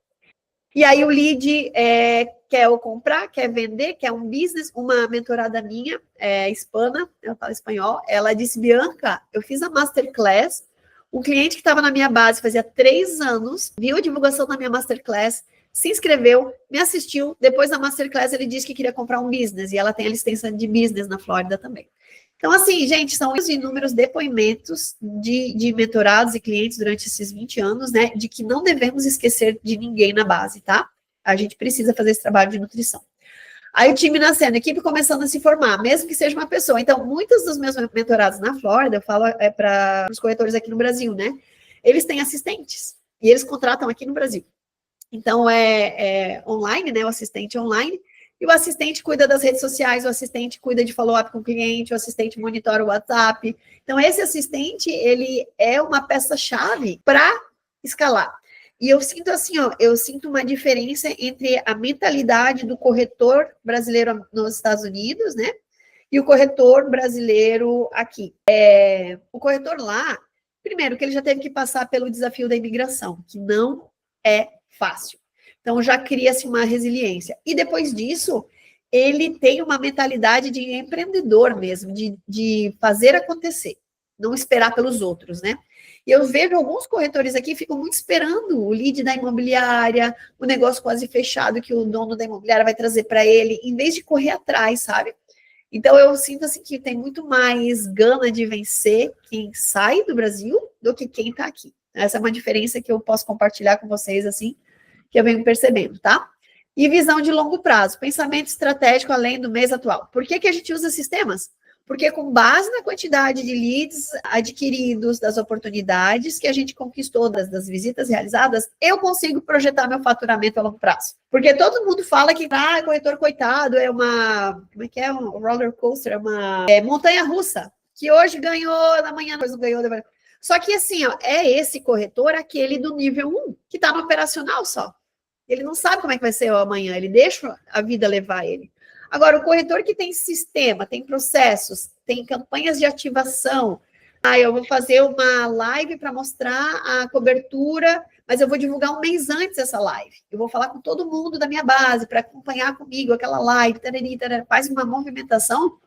E aí o lead quer comprar, quer vender, quer um business. Uma mentorada minha, hispana, ela fala espanhol, ela disse, Bianca, eu fiz a masterclass, um cliente que estava na minha base fazia 3 anos, viu a divulgação da minha masterclass, se inscreveu, me assistiu, depois da masterclass ele disse que queria comprar um business, e ela tem a licença de business na Flórida também. Então, assim, gente, são os inúmeros depoimentos de mentorados e clientes durante esses 20 anos, né, de que não devemos esquecer de ninguém na base, tá? A gente precisa fazer esse trabalho de nutrição. Aí o time nascendo, a equipe começando a se formar, mesmo que seja uma pessoa. Então, muitos dos meus mentorados na Flórida, eu falo para os corretores aqui no Brasil, né? Eles têm assistentes e eles contratam aqui no Brasil. Então, é online, né? O assistente online. E o assistente cuida das redes sociais, o assistente cuida de follow-up com o cliente, o assistente monitora o WhatsApp. Então, esse assistente, ele é uma peça-chave para escalar. E eu sinto assim, ó, eu sinto uma diferença entre a mentalidade do corretor brasileiro nos Estados Unidos, né? E o corretor brasileiro aqui. O corretor lá, primeiro, que ele já teve que passar pelo desafio da imigração, que não é fácil. Então, já cria-se uma resiliência. E depois disso, ele tem uma mentalidade de empreendedor mesmo, de fazer acontecer, não esperar pelos outros, né? E eu vejo alguns corretores aqui ficam muito esperando o lead da imobiliária, o negócio quase fechado que o dono da imobiliária vai trazer para ele, em vez de correr atrás, sabe? Então, eu sinto assim que tem muito mais gana de vencer quem sai do Brasil do que quem está aqui. Essa é uma diferença que eu posso compartilhar com vocês, assim, que eu venho percebendo, tá? E visão de longo prazo, pensamento estratégico além do mês atual. Por que a gente usa sistemas? Porque com base na quantidade de leads adquiridos, das oportunidades que a gente conquistou, das visitas realizadas, eu consigo projetar meu faturamento a longo prazo. Porque todo mundo fala que, corretor coitado, é uma, como é que é? Um roller coaster, é uma montanha-russa, que hoje ganhou, na manhã depois não ganhou, depois... Só que assim, ó, é esse corretor, aquele do nível 1, que está no operacional só. Ele não sabe como é que vai ser o amanhã, ele deixa a vida levar ele. Agora, o corretor que tem sistema, tem processos, tem campanhas de ativação. Eu vou fazer uma live para mostrar a cobertura, mas eu vou divulgar um mês antes essa live. Eu vou falar com todo mundo da minha base para acompanhar comigo aquela live, faz uma movimentação.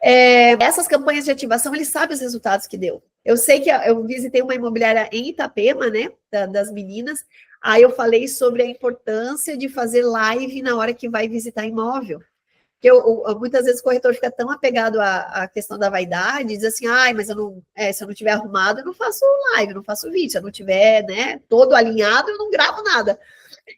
Essas campanhas de ativação, ele sabe os resultados que deu. Eu sei que eu visitei uma imobiliária em Itapema, né, das meninas, aí eu falei sobre a importância de fazer live na hora que vai visitar imóvel. Porque muitas vezes o corretor fica tão apegado à questão da vaidade, diz assim, mas eu não, se eu não tiver arrumado, eu não faço live, eu não faço vídeo, se eu não tiver, né, todo alinhado, eu não gravo nada.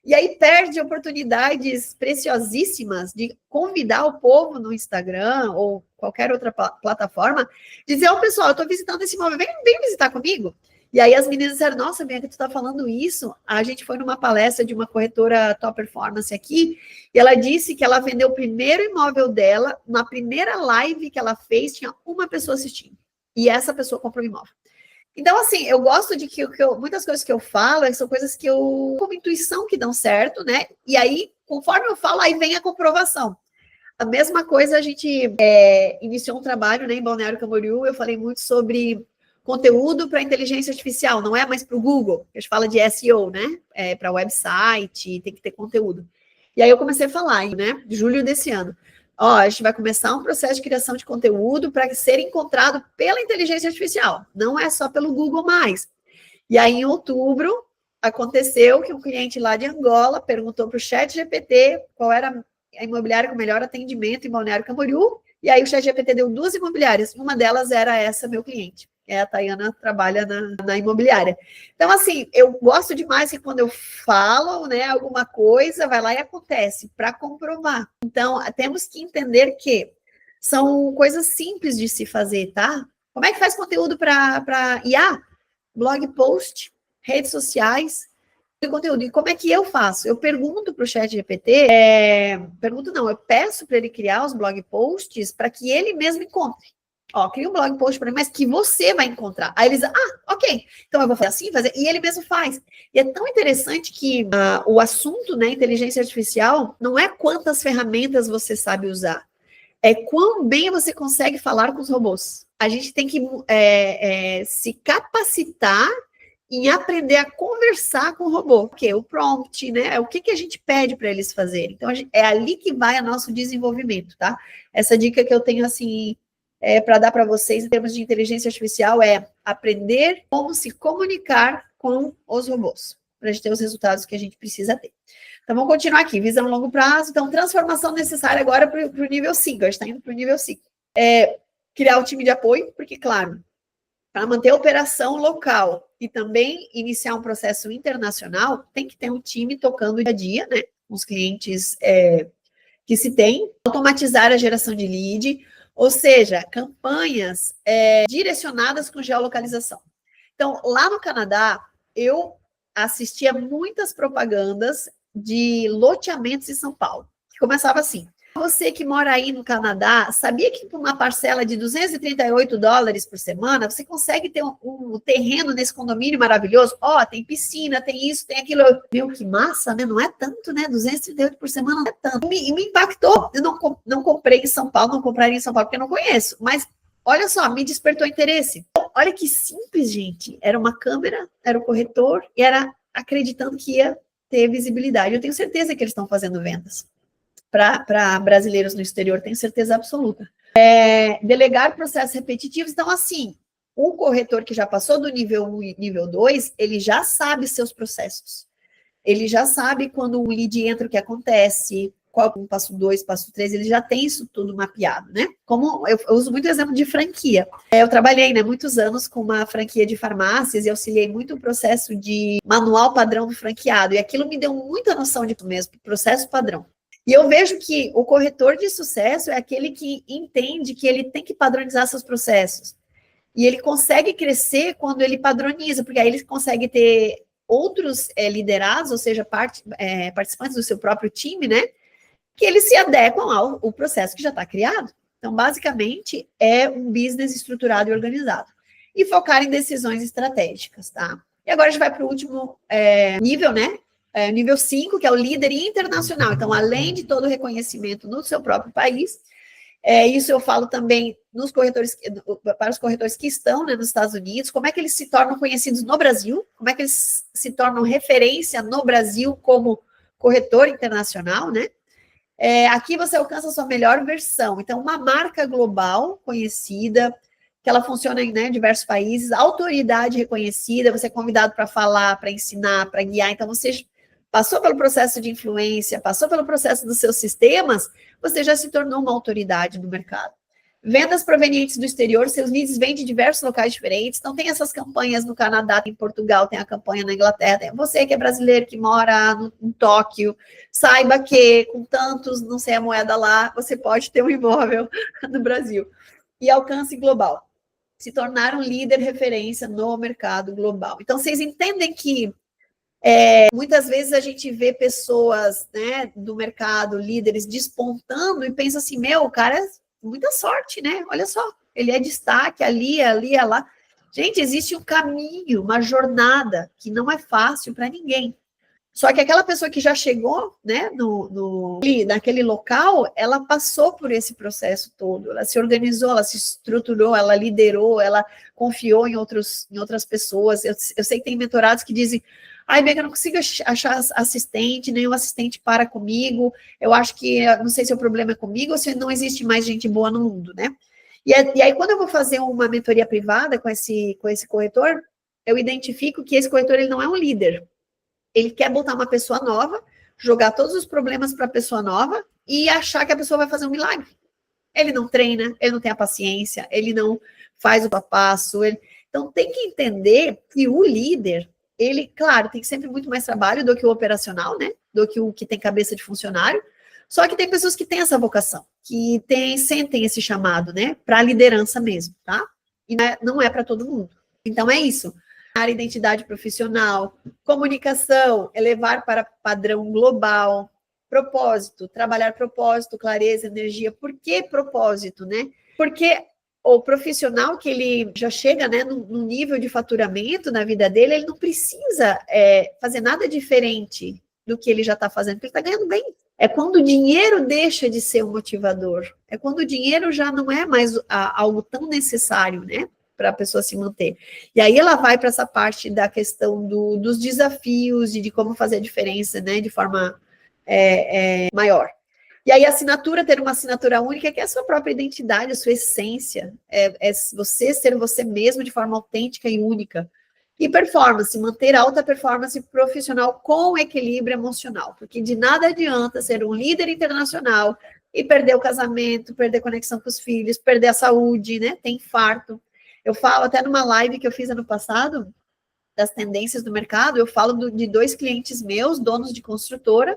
E aí perde oportunidades preciosíssimas de convidar o povo no Instagram ou qualquer outra plataforma, dizer, pessoal, eu estou visitando esse imóvel, vem visitar comigo. E aí as meninas disseram, nossa, Bianca, tu está falando isso? A gente foi numa palestra de uma corretora top performance aqui, e ela disse que ela vendeu o primeiro imóvel dela, na primeira live que ela fez, tinha uma pessoa assistindo. E essa pessoa comprou o imóvel. Então, assim, eu gosto de que muitas coisas que eu falo são coisas que eu, como intuição, que dão certo, né? E aí, conforme eu falo, aí vem a comprovação. A mesma coisa, a gente iniciou um trabalho, né, em Balneário Camboriú, eu falei muito sobre conteúdo para inteligência artificial, não é mais para o Google, a gente fala de SEO, né? Para website, tem que ter conteúdo. E aí eu comecei a falar, né, de julho desse ano. A gente vai começar um processo de criação de conteúdo para ser encontrado pela inteligência artificial, não é só pelo Google mais. E aí, em outubro, aconteceu que um cliente lá de Angola perguntou para o ChatGPT qual era a imobiliária com melhor atendimento em Balneário Camboriú, e aí o ChatGPT deu 2 imobiliárias, uma delas era essa, meu cliente. A Tayana trabalha na imobiliária. Então, assim, eu gosto demais que quando eu falo, né, alguma coisa, vai lá e acontece, para comprovar. Então, temos que entender que são coisas simples de se fazer, tá? Como é que faz conteúdo para IA? Blog post, redes sociais, conteúdo. E como é que eu faço? Eu pergunto para o ChatGPT, eu peço para ele criar os blog posts para que ele mesmo encontre. Cria um blog post para mim, mas que você vai encontrar. Aí eles, ok, então eu vou fazer assim, e ele mesmo faz. E é tão interessante que o assunto, né, inteligência artificial, não é quantas ferramentas você sabe usar, é quão bem você consegue falar com os robôs. A gente tem que se capacitar em aprender a conversar com o robô, porque o prompt, né, é o que a gente pede para eles fazerem. Então, é ali que vai o nosso desenvolvimento, tá? Essa dica que eu tenho, assim, para dar para vocês em termos de inteligência artificial é aprender como se comunicar com os robôs, para a gente ter os resultados que a gente precisa ter. Então, vamos continuar aqui. Visão a longo prazo. Então, transformação necessária agora para o nível 5. A gente está indo para o nível 5. Criar um time de apoio, porque, claro, para manter a operação local e também iniciar um processo internacional, tem que ter um time tocando dia a dia, né? Com os clientes que se tem, automatizar a geração de lead, ou seja, campanhas direcionadas com geolocalização. Então, lá no Canadá, eu assistia muitas propagandas de loteamentos em São Paulo, que começava assim: você que mora aí no Canadá, sabia que por uma parcela de $238 por semana, você consegue ter um terreno nesse condomínio maravilhoso? Ó, tem piscina, tem isso, tem aquilo. Meu, que massa, né? Não é tanto, né? 238 por semana não é tanto. E me impactou. Eu não comprei em São Paulo, não compraria em São Paulo, porque eu não conheço. Mas, olha só, me despertou interesse. Olha que simples, gente. Era uma câmera, era o corretor, e era acreditando que ia ter visibilidade. Eu tenho certeza que eles estão fazendo vendas para brasileiros no exterior, tenho certeza absoluta. Delegar processos repetitivos. Então, assim, o corretor que já passou do nível 1 e nível 2, ele já sabe seus processos. Ele já sabe quando o lead entra, o que acontece, qual é o passo 2, passo 3, ele já tem isso tudo mapeado, né? Como eu uso muito o exemplo de franquia. Eu trabalhei, né, muitos anos com uma franquia de farmácias e auxiliei muito o processo de manual padrão do franqueado, e aquilo me deu muita noção de mesmo, processo padrão. E eu vejo que o corretor de sucesso é aquele que entende que ele tem que padronizar seus processos. E ele consegue crescer quando ele padroniza, porque aí ele consegue ter outros liderados, ou seja, participantes do seu próprio time, né? Que eles se adequam ao processo que já está criado. Então, basicamente, é um business estruturado e organizado. E focar em decisões estratégicas, tá? E agora a gente vai para o último nível, né? Nível 5, que é o líder internacional. Então, além de todo o reconhecimento no seu próprio país, isso eu falo também nos corretores, para os corretores que estão, né, nos Estados Unidos, como é que eles se tornam conhecidos no Brasil, como é que eles se tornam referência no Brasil como corretor internacional, né? Aqui você alcança a sua melhor versão. Então, uma marca global conhecida, que ela funciona em, né, diversos países, autoridade reconhecida, você é convidado para falar, para ensinar, para guiar. Então, você passou pelo processo de influência, passou pelo processo dos seus sistemas, você já se tornou uma autoridade no mercado. Vendas provenientes do exterior, seus leads vêm de diversos locais diferentes, então tem essas campanhas no Canadá, tem em Portugal, tem a campanha na Inglaterra, tem você que é brasileiro, que mora em Tóquio, saiba que com tantos, não sei a moeda lá, você pode ter um imóvel no Brasil. E alcance global. Se tornar um líder referência no mercado global. Então, vocês entendem que muitas vezes a gente vê pessoas, né, do mercado, líderes, despontando e pensa assim, meu, o cara é muita sorte, né? Olha só, ele é destaque ali, lá. Gente, existe um caminho, uma jornada que não é fácil para ninguém. Só que aquela pessoa que já chegou, né, naquele local, ela passou por esse processo todo, ela se organizou, ela se estruturou, ela liderou, ela confiou em outras pessoas. Eu sei que tem mentorados que dizem, ai, Bianca, eu não consigo achar assistente, nenhum assistente para comigo, eu acho que, não sei se o problema é comigo ou se não existe mais gente boa no mundo, né? E aí, quando eu vou fazer uma mentoria privada com esse corretor, eu identifico que esse corretor, ele não é um líder. Ele quer botar uma pessoa nova, jogar todos os problemas para a pessoa nova e achar que a pessoa vai fazer um milagre. Ele não treina, ele não tem a paciência, ele não faz o passo a passo. Então, tem que entender que o líder, ele, claro, tem sempre muito mais trabalho do que o operacional, né? Do que o que tem cabeça de funcionário. Só que tem pessoas que têm essa vocação, que sentem esse chamado, né? Para a liderança mesmo, tá? E não é para todo mundo. Então, é isso. A identidade profissional, comunicação, elevar para padrão global, propósito, trabalhar propósito, clareza, energia. Por que propósito, né? Porque o profissional que ele já chega, né, num nível de faturamento na vida dele, ele não precisa fazer nada diferente do que ele já está fazendo, porque ele está ganhando bem. É quando o dinheiro deixa de ser um motivador, é quando o dinheiro já não é mais algo tão necessário, né, para a pessoa se manter. E aí ela vai para essa parte da questão dos desafios, de como fazer a diferença, né, de forma maior. E aí ter uma assinatura única, que é a sua própria identidade, a sua essência, é você ser você mesmo de forma autêntica e única. E performance, manter alta performance profissional com equilíbrio emocional, porque de nada adianta ser um líder internacional e perder o casamento, perder conexão com os filhos, perder a saúde, né, ter infarto. Eu falo até numa live que eu fiz ano passado, das tendências do mercado, eu falo de 2 clientes meus, donos de construtora,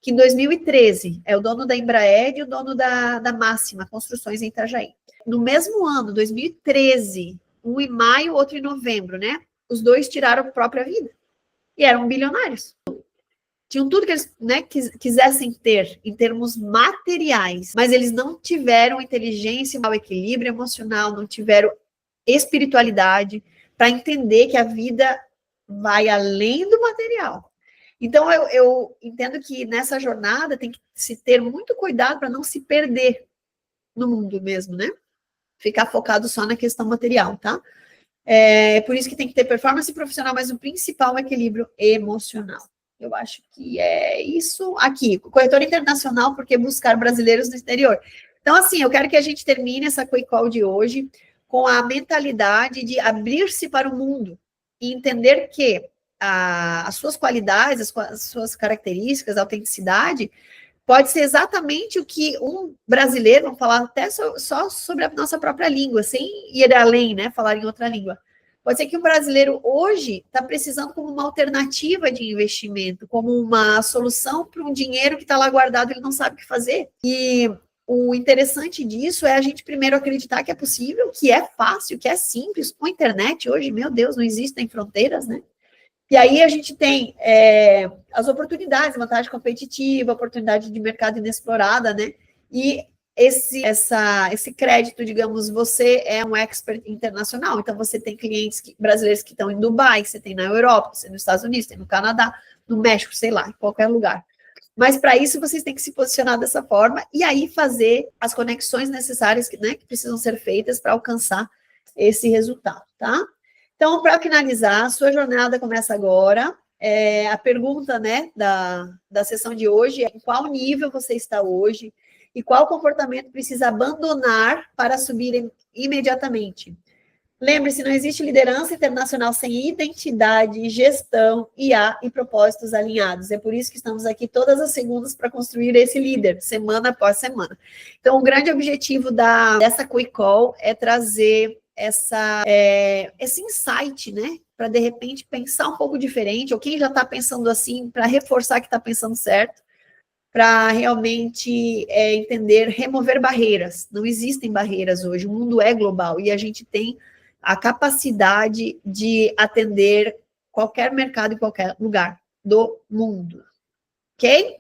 que em 2013 é o dono da Embraer e o dono da Máxima Construções em Itajaí. No mesmo ano, 2013, um em maio, outro em novembro, né? Os dois tiraram a própria vida. E eram bilionários. Tinham tudo que eles, né, quisessem ter em termos materiais, mas eles não tiveram inteligência, equilíbrio emocional, não tiveram espiritualidade para entender que a vida vai além do material. Então, eu entendo que nessa jornada tem que se ter muito cuidado para não se perder no mundo mesmo, né? Ficar focado só na questão material, tá? É por isso que tem que ter performance profissional, mas o principal é o equilíbrio emocional. Eu acho que é isso aqui. Corretor internacional, porque buscar brasileiros no exterior. Então, assim, eu quero que a gente termine essa Quick Call de hoje com a mentalidade de abrir-se para o mundo e entender que as suas qualidades, as suas características, a autenticidade, pode ser exatamente o que um brasileiro, vamos falar até só sobre a nossa própria língua, sem ir além, né, falar em outra língua. Pode ser que um brasileiro hoje está precisando como uma alternativa de investimento, como uma solução para um dinheiro que está lá guardado e ele não sabe o que fazer. E o interessante disso é a gente primeiro acreditar que é possível, que é fácil, que é simples. Com a internet hoje, meu Deus, não existem fronteiras, né? E aí a gente tem as oportunidades, vantagem competitiva, oportunidade de mercado inexplorada, né? E esse crédito, digamos, você é um expert internacional, então você tem clientes brasileiros que estão em Dubai, você tem na Europa, você tem nos Estados Unidos, tem no Canadá, no México, sei lá, em qualquer lugar. Mas para isso vocês têm que se posicionar dessa forma e aí fazer as conexões necessárias que precisam ser feitas para alcançar esse resultado, tá? Então, para finalizar, a sua jornada começa agora. A pergunta, né, da sessão de hoje é em qual nível você está hoje e qual comportamento precisa abandonar para subir imediatamente. Lembre-se, não existe liderança internacional sem identidade, gestão, IA e propósitos alinhados. É por isso que estamos aqui todas as segundas para construir esse líder, semana após semana. Então, o grande objetivo dessa Quick Call é trazer esse insight, né? Para, de repente, pensar um pouco diferente, ou quem já está pensando assim, para reforçar que está pensando certo, para realmente entender, remover barreiras. Não existem barreiras hoje, o mundo é global e a gente tem a capacidade de atender qualquer mercado em qualquer lugar do mundo. Ok?